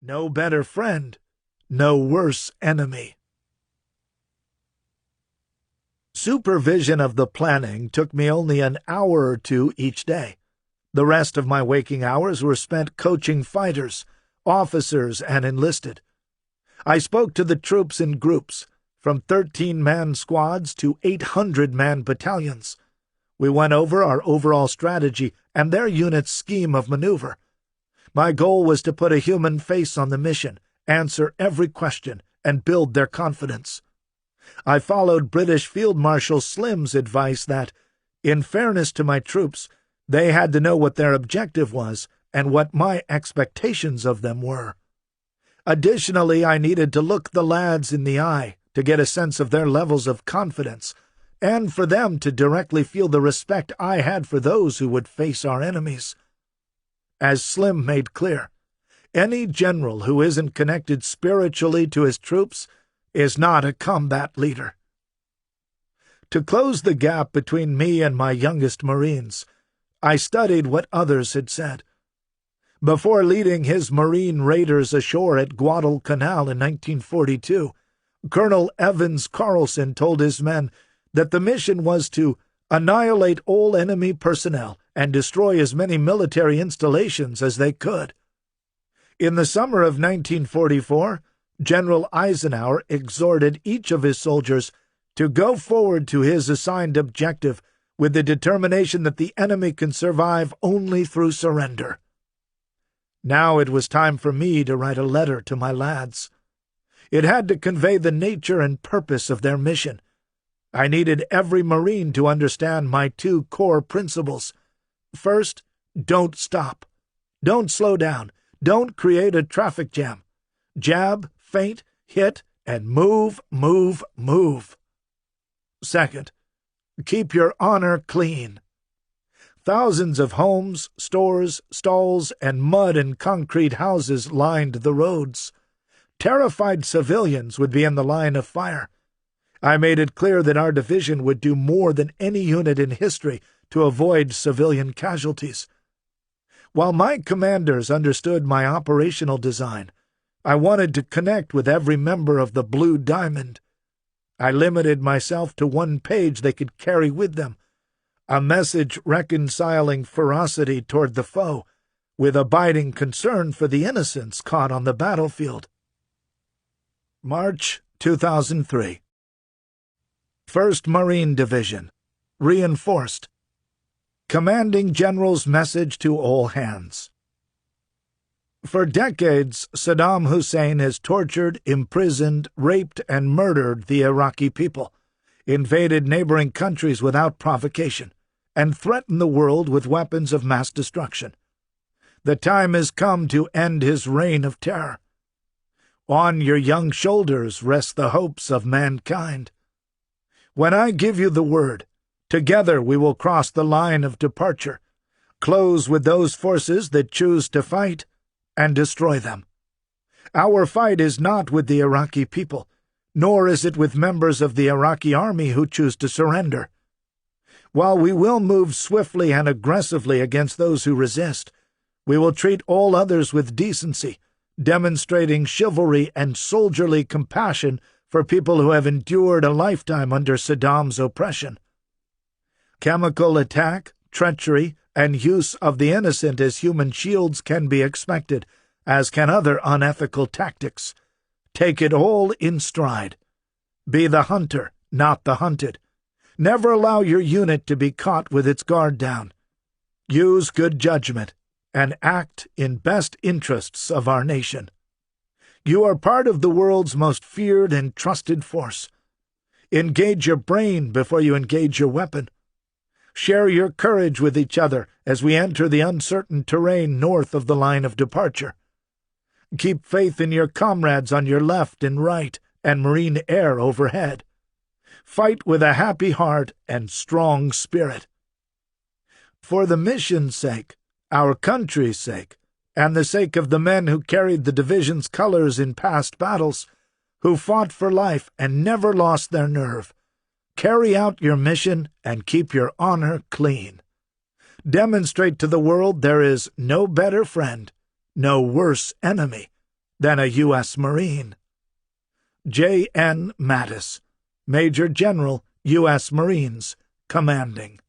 No better friend, no worse enemy. Supervision of the planning took me only an hour or two each day. The rest of my waking hours were spent coaching fighters, officers, and enlisted. I spoke to the troops in groups, from 13-man squads to 800-man battalions. We went over our overall strategy and their unit's scheme of maneuver. My goal was to put a human face on the mission, answer every question, and build their confidence. I followed British Field Marshal Slim's advice that, in fairness to my troops, they had to know what their objective was and what my expectations of them were. Additionally, I needed to look the lads in the eye to get a sense of their levels of confidence, and for them to directly feel the respect I had for those who would face our enemies. As Slim made clear, any general who isn't connected spiritually to his troops is not a combat leader. To close the gap between me and my youngest Marines, I studied what others had said. Before leading his Marine raiders ashore at Guadalcanal in 1942, Colonel Evans Carlson told his men that the mission was to annihilate all enemy personnel and destroy as many military installations as they could. In the summer of 1944, General Eisenhower exhorted each of his soldiers to go forward to his assigned objective with the determination that the enemy can survive only through surrender. Now it was time for me to write a letter to my lads. It had to convey the nature and purpose of their mission. I needed every Marine to understand my two core principles. First, don't stop. Don't slow down. Don't create a traffic jam. Jab, feint, hit, and move, move, move. Second, keep your honor clean. Thousands of homes, stores, stalls, and mud and concrete houses lined the roads. Terrified civilians would be in the line of fire. I made it clear that our division would do more than any unit in history to avoid civilian casualties. While my commanders understood my operational design, I wanted to connect with every member of the Blue Diamond. I limited myself to one page they could carry with them, a message reconciling ferocity toward the foe with abiding concern for the innocents caught on the battlefield. March 2003. 1st Marine Division. Reinforced. Commanding General's message to all hands. For decades, Saddam Hussein has tortured, imprisoned, raped, and murdered the Iraqi people, invaded neighboring countries without provocation, and threatened the world with weapons of mass destruction. The time has come to end his reign of terror. On your young shoulders rest the hopes of mankind. When I give you the word, together we will cross the line of departure, close with those forces that choose to fight, and destroy them. Our fight is not with the Iraqi people, nor is it with members of the Iraqi army who choose to surrender. While we will move swiftly and aggressively against those who resist, we will treat all others with decency, demonstrating chivalry and soldierly compassion for people who have endured a lifetime under Saddam's oppression. Chemical attack, treachery, and use of the innocent as human shields can be expected, as can other unethical tactics. Take it all in stride. Be the hunter, not the hunted. Never allow your unit to be caught with its guard down. Use good judgment and act in best interests of our nation. You are part of the world's most feared and trusted force. Engage your brain before you engage your weapon. Share your courage with each other as we enter the uncertain terrain north of the line of departure. Keep faith in your comrades on your left and right and Marine air overhead. Fight with a happy heart and strong spirit. For the mission's sake, our country's sake, and the sake of the men who carried the division's colors in past battles, who fought for life and never lost their nerve, carry out your mission and keep your honor clean. Demonstrate to the world there is no better friend, no worse enemy than a U.S. Marine. J. N. Mattis, Major General, U.S. Marines, commanding.